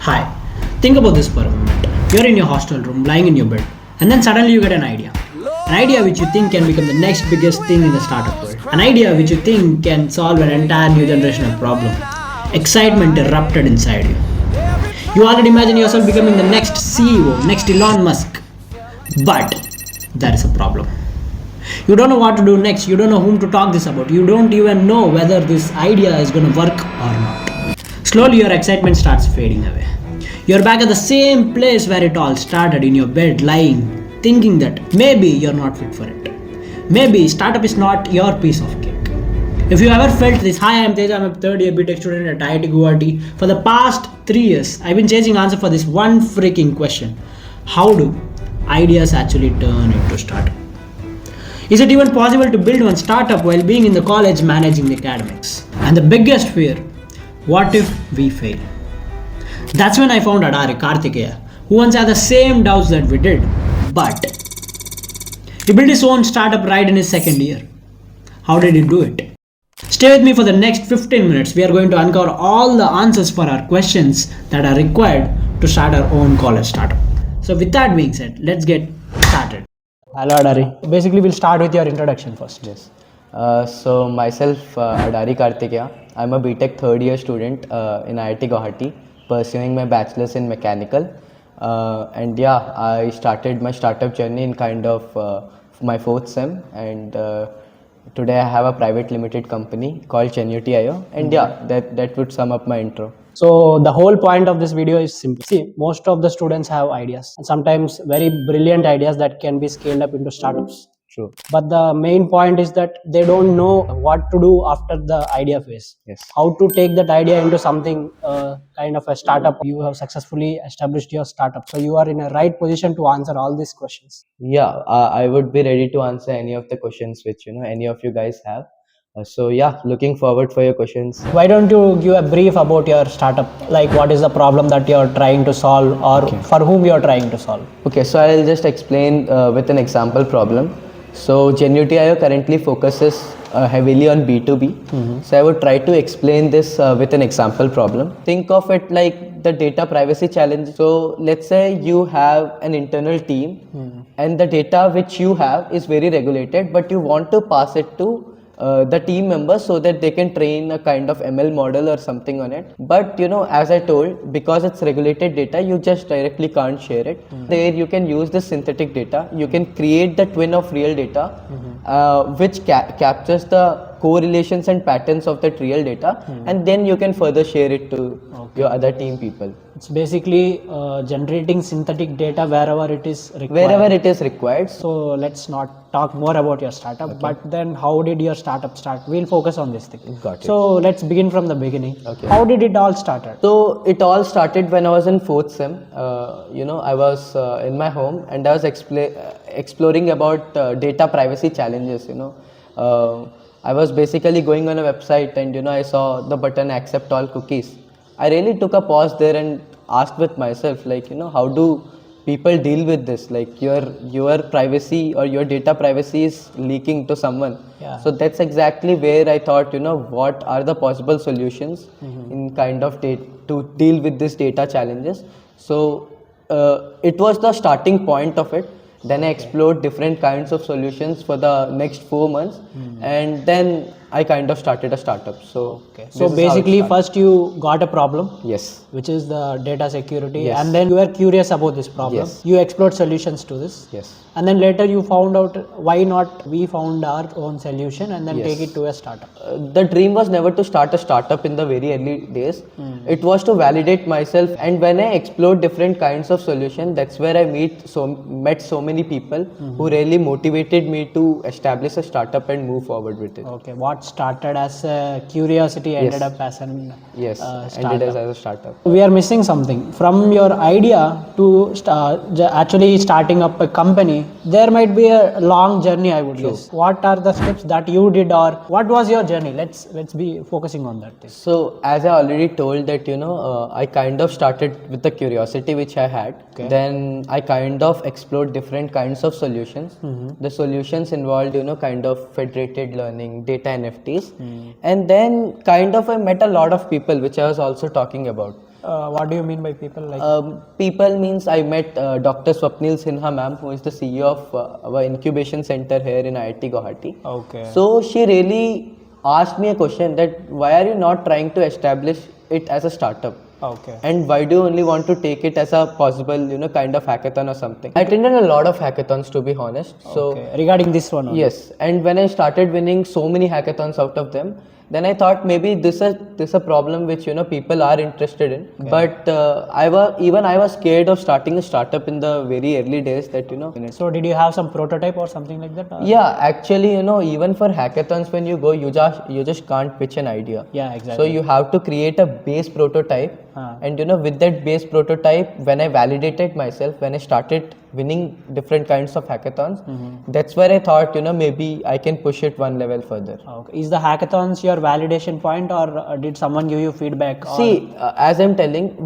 Hi, think about this for a moment. You're in your hostel room, lying in your bed, and then suddenly you get an idea. An idea which you think can become the next biggest thing in the startup world. An idea which you think can solve an entire new generational problem. Excitement erupted inside you. You already imagine yourself becoming the next CEO, next Elon Musk. But there is a problem. You don't know what to do next, you don't know whom to talk this about, you don't even know whether this idea is going to work or not. Slowly your excitement starts fading away. You're back at the same place where it all started, in your bed, lying, thinking that maybe you're not fit for it. Maybe startup is not your piece of cake. If you ever felt this, hi, I'm Tej, I'm a third year BTech student at IIT Guwahati. For the past 3 years, I've been chasing answer for this one freaking question. How do ideas actually turn into startup? Is it even possible to build one startup while being in the college managing the academics? And the biggest fear, what if we fail? That's when I found Adari Karthikeya, who once had the same doubts that we did, but he built his own startup right in his second year. How did he do it? Stay with me for the next 15 minutes. We are going to uncover all the answers for our questions that are required to start our own college startup. So with that being said, let's get started. Hello Adari. Basically, we'll start with your introduction first. Yes. So myself, Adari Karthikeya. I'm a BTech third year student in IIT Guwahati, pursuing my bachelor's in mechanical. And yeah, I started my startup journey in kind of my fourth sem. And today I have a private limited company called Genuity.io. And yeah, that would sum up my intro. So the whole point of this video is simple. See, most of the students have ideas, and sometimes very brilliant ideas that can be scaled up into startups. True. But the main point is that they don't know what to do after the idea phase. Yes. How to take that idea into something kind of a startup. You have successfully established your startup, so you are in a right position to answer all these questions. Yeah, I would be ready to answer any of the questions which any of you guys have. So yeah, looking forward for your questions. Why don't you give a brief about your startup? Like, what is the problem that you're trying to solve, or for whom you're trying to solve? Okay, so I'll just explain with an example problem. So Genuity.io currently focuses heavily on B2B. So I would try to explain this with an example problem. Think of it like the data privacy challenge. So let's say you have an internal team and the data which you have is very regulated, but you want to pass it to the team members so that they can train a kind of ML model or something on it. But as I told, because it's regulated data, you just directly can't share it. There you can use the synthetic data. You can create the twin of real data, which captures the correlations and patterns of that real data, and then you can further share it to your other team people. It's basically generating synthetic data wherever it is required. Wherever it is required. So let's not talk more about your startup, but then how did your startup start? We'll focus on this thing. Got it. So let's begin from the beginning. Okay. How did it all start? So it all started when I was in fourth sem. I was in my home and I was exploring about data privacy challenges. I was basically going on a website and I saw the button accept all cookies. I really took a pause there and asked with myself, like, how do people deal with this? Like your privacy or your data privacy is leaking to someone. Yeah. So that's exactly where I thought, what are the possible solutions in kind of to deal with this data challenges. So it was the starting point of it. Then I explored different kinds of solutions for the next 4 months, and then I kind of started a startup. So Basically, first you got a problem. Yes. Which is the data security, Yes. and then you were curious about this problem. Yes. You explored solutions to this. Yes. And then later you found out why not we found our own solution and then Yes. take it to a startup. The dream was never to start a startup in the very early days. It was to validate myself, and when I explored different kinds of solutions, that's where I met so many people who really motivated me to establish a startup and move forward with it. Okay, what started as a curiosity ended Yes. up as an Ended as a startup. We are missing something. From your idea to actually starting up a company, there might be a long journey, I would guess. What are the steps that you did, or what was your journey? Let's be focusing on that thing. So as I already told that I kind of started with the curiosity which I had. Okay. Then I kind of explored different kinds of solutions. The solutions involved kind of federated learning, data NFTs. And then kind of I met a lot of people, which I was also talking about. What do you mean by people? Like People means I met Dr. Swapnil Sinha ma'am, who is the CEO of our incubation center here in IIT Guwahati. Okay. So she really asked me a question that why are you not trying to establish it as a startup? Okay. And why do you only want to take it as a possible, kind of hackathon or something? I attended a lot of hackathons, to be honest. So Okay. Regarding this one only. yes, and when I started winning so many hackathons out of them, then I thought maybe this is a problem which people are interested in. But I was scared of starting a startup in the very early days. So did you have some prototype or something like that? Yeah, actually, even for hackathons, when you go, you just can't pitch an idea. Yeah, exactly. So you have to create a base prototype, and with that base prototype, when I validated myself, when I started winning different kinds of hackathons, that's where I thought, maybe I can push it one level further. Okay. Is the hackathons your validation point, or did someone give you feedback? See, as I'm telling,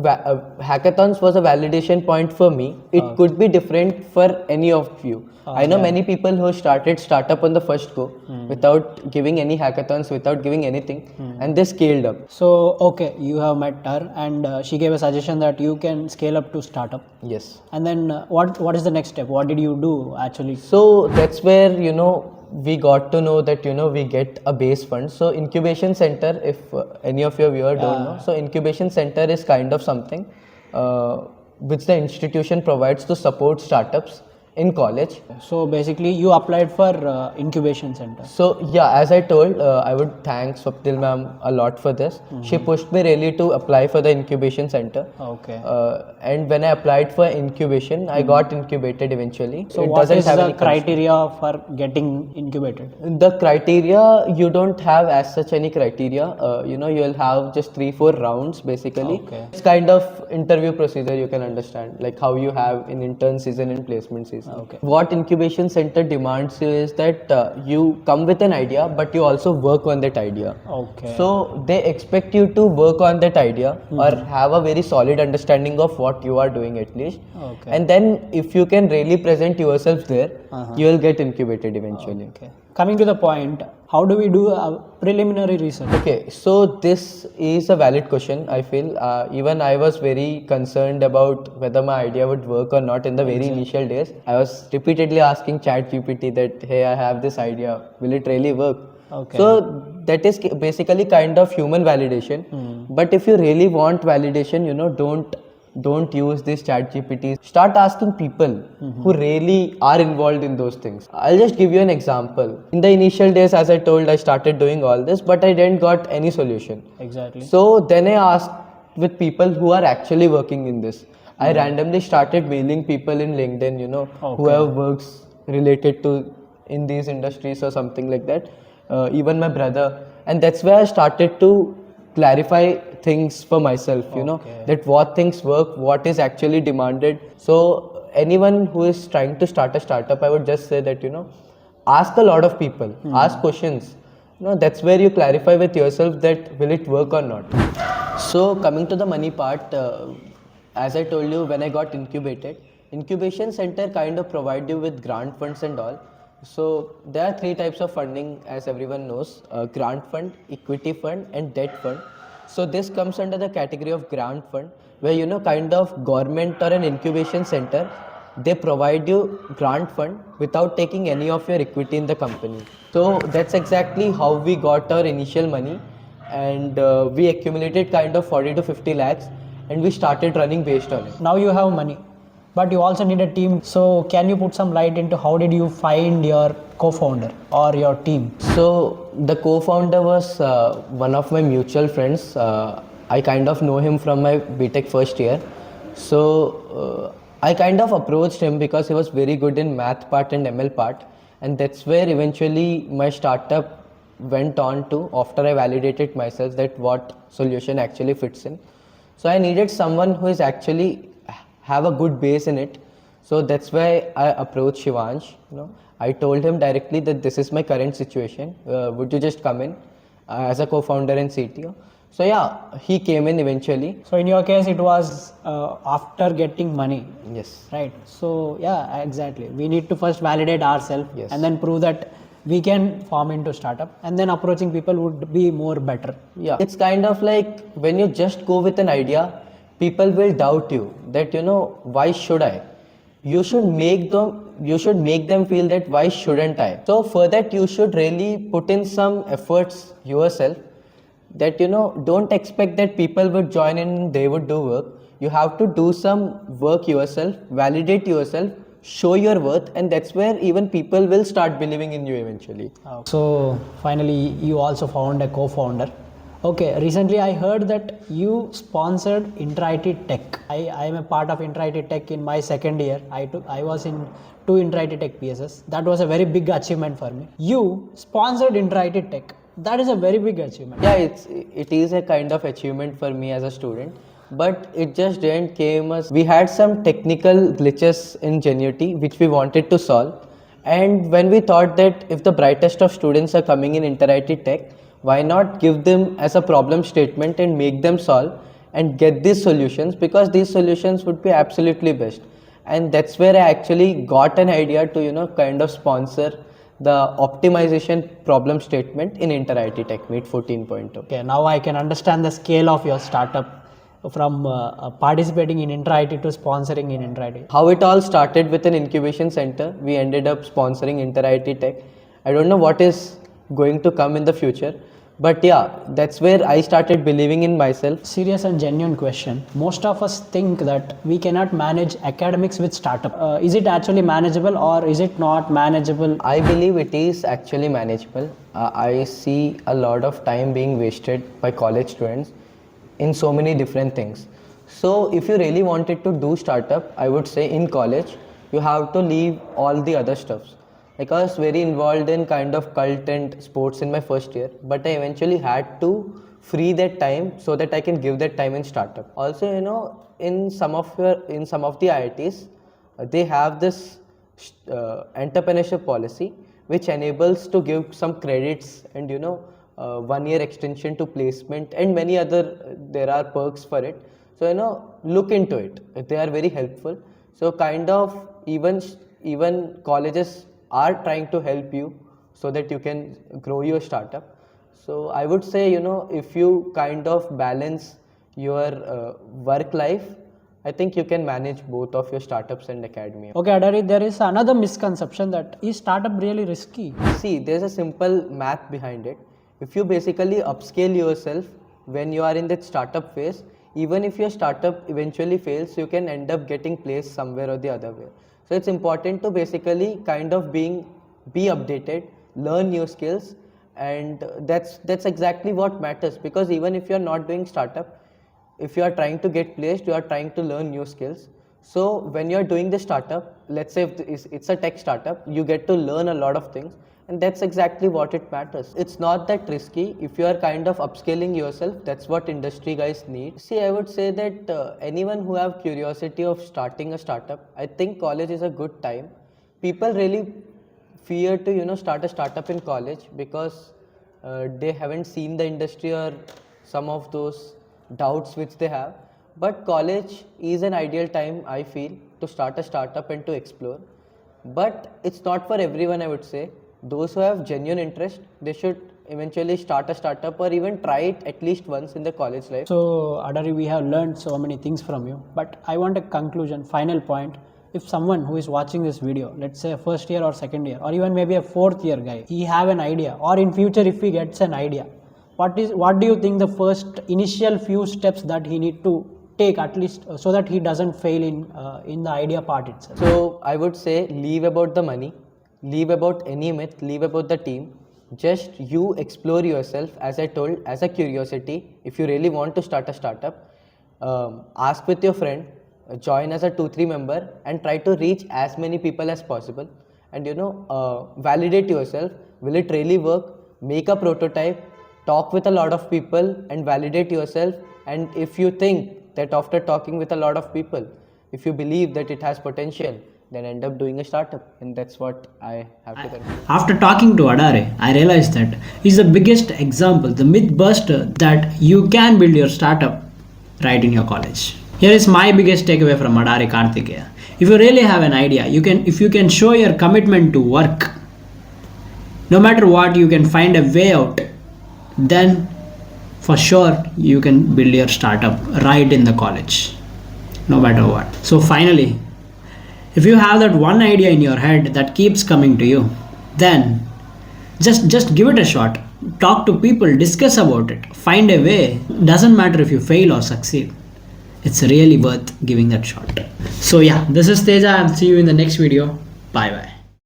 hackathons was a validation point for me. It could be different for any of you. I know many people who started startup on the first go without giving any hackathons, without giving anything, and they scaled up. So okay, you have met her, and she gave a suggestion that you can scale up to startup. Yes. And then what is the next step? What did you do actually? So that's where we got to know that we get a base fund. So incubation center, if any of your viewers don't know, so incubation center is kind of something which the institution provides to support startups in college. So basically, you applied for incubation center. So yeah, as I told, I would thank Swapnil ma'am a lot for this. She pushed me really to apply for the incubation center. Okay. And when I applied for incubation, I got incubated eventually. So what is the criteria for getting incubated? The criteria, you don't have as such any criteria. You'll have just 3-4 rounds basically. Okay. It's kind of interview procedure, you can understand, like how you have in intern season and placement season. Okay. What incubation center demands is that you come with an idea, but you also work on that idea. Okay. So they expect you to work on that idea or have a very solid understanding of what you are doing at least. Okay. And then if you can really present yourself there, you will get incubated eventually. Okay. Coming to the point, how do we do a preliminary research? Okay, so this is a valid question. I feel even I was very concerned about whether my idea would work or not in the very initial days. I was repeatedly asking ChatGPT that, hey, I have this idea, will it really work? Okay. So that is basically kind of human validation. But if you really want validation, don't use this ChatGPT. Start asking people who really are involved in those things. I'll just give you an example. In the initial days, as I told, I started doing all this, but I didn't got any solution. Exactly. So then I asked with people who are actually working in this. I randomly started mailing people in LinkedIn, who have works related to in these industries or something like that. Even my brother. And that's where I started to clarify things for myself, that what things work, what is actually demanded. So anyone who is trying to start a startup, I would just say that, ask a lot of people, ask questions. That's where you clarify with yourself that will it work or not. So coming to the money part, as I told you, when I got incubated, incubation center kind of provide you with grant funds and all. So there are 3 types of funding, as everyone knows: grant fund, equity fund, and debt fund. So this comes under the category of grant fund, where kind of government or an incubation center, they provide you grant fund without taking any of your equity in the company. So that's exactly how we got our initial money, and we accumulated kind of 40 to 50 lakhs, and we started running based on it. Now you have money, but you also need a team. So can you put some light into how did you find your co-founder or your team? So the co-founder was one of my mutual friends. I kind of know him from my BTech first year. So I kind of approached him because he was very good in math part and ML part. And that's where eventually my startup went on to, after I validated myself that what solution actually fits in. So I needed someone who is actually have a good base in it. So that's why I approached Shivansh. I told him directly that this is my current situation. Would you just come in as a co-founder and CTO? So yeah, he came in eventually. So in your case, it was after getting money. Yes. Right. So yeah, exactly. We need to first validate ourselves, Yes. and then prove that we can form into startup, and then approaching people would be more better. Yeah, it's kind of like when you just go with an idea, people will doubt you that, why should I? You should make them feel that why shouldn't I? So for that you should really put in some efforts yourself, that don't expect that people would join in and they would do work. You have to do some work yourself, validate yourself, show your worth, and that's where even people will start believing in you eventually. So finally, you also found a co-founder. Okay, recently I heard that you sponsored IIT Tech. I am a part of IIT Tech in my second year. I was in 2 IIT Tech PSS. That was a very big achievement for me. You sponsored IIT Tech. That is a very big achievement. Yeah, it is a kind of achievement for me as a student, but it just didn't came as we had some technical glitches in Genuity which we wanted to solve. And when we thought that if the brightest of students are coming in IIT Tech, why not give them as a problem statement and make them solve and get these solutions, because these solutions would be absolutely best. And that's where I actually got an idea to kind of sponsor the optimization problem statement in IIT Tech Meet 14.0. Okay, now I can understand the scale of your startup from participating in IIT to sponsoring in IIT. How it all started with an incubation center, we ended up sponsoring IIT Tech. I don't know what is going to come in the future, but yeah, that's where I started believing in myself. Serious and genuine question. Most of us think that we cannot manage academics with startup. Is it actually manageable or is it not manageable? I believe it is actually manageable. I see a lot of time being wasted by college students in so many different things. So if you really wanted to do startup, I would say in college, you have to leave all the other stuffs. Like I was very involved in kind of cult and sports in my first year, but I eventually had to free that time so that I can give that time in startup. Also, in some of the IITs, they have this entrepreneurship policy which enables to give some credits and 1 year extension to placement and many other there are perks for it. So look into it. They are very helpful. So kind of even colleges are trying to help you so that you can grow your startup. So I would say, if you kind of balance your work life, I think you can manage both of your startups and academia. Okay, Adari, there is another misconception that is startup really risky? See, there's a simple math behind it. If you basically upscale yourself when you are in that startup phase, even if your startup eventually fails, you can end up getting placed somewhere or the other way. So it's important to basically kind of be updated, learn new skills, and that's exactly what matters, because even if you're not doing startup, if you are trying to get placed, you are trying to learn new skills. So when you're doing the startup, let's say if it's a tech startup, you get to learn a lot of things, and that's exactly what it matters. It's not that risky. If you are kind of upscaling yourself, that's what industry guys need. See, I would say that anyone who have curiosity of starting a startup, I think college is a good time. People really fear to start a startup in college because they haven't seen the industry or some of those doubts which they have. But college is an ideal time, I feel, to start a startup and to explore. But it's not for everyone, I would say. Those who have genuine interest, they should eventually start a startup or even try it at least once in the college life. So Adari, we have learned so many things from you, but I want a conclusion, final point. If someone who is watching this video, let's say a first year or second year, or even maybe a fourth year guy, he have an idea, or in future if he gets an idea, what do you think the first initial few steps that he need to take, at least so that he doesn't fail in the idea part itself? So I would say leave about the money, leave about any myth, leave about the team. Just you explore yourself, as I told, as a curiosity. If you really want to start a startup, ask with your friend, join as a 2-3 member, and try to reach as many people as possible. And validate yourself. Will it really work? Make a prototype, talk with a lot of people, and validate yourself. And if you think that after talking with a lot of people, if you believe that it has potential, then end up doing a startup, and that's what I have to conclude. After talking to Adari, I realized that he's the biggest example, the myth buster, that you can build your startup right in your college. Here is my biggest takeaway from Adari Karthikeya. If you really have an idea, if you can show your commitment to work, no matter what, you can find a way out, then for sure you can build your startup right in the college, no matter what. So finally, if you have that one idea in your head that keeps coming to you, then just give it a shot. Talk to people, discuss about it, find a way. Doesn't matter if you fail or succeed. It's really worth giving that shot. So yeah, this is Teja. I'll see you in the next video. Bye bye.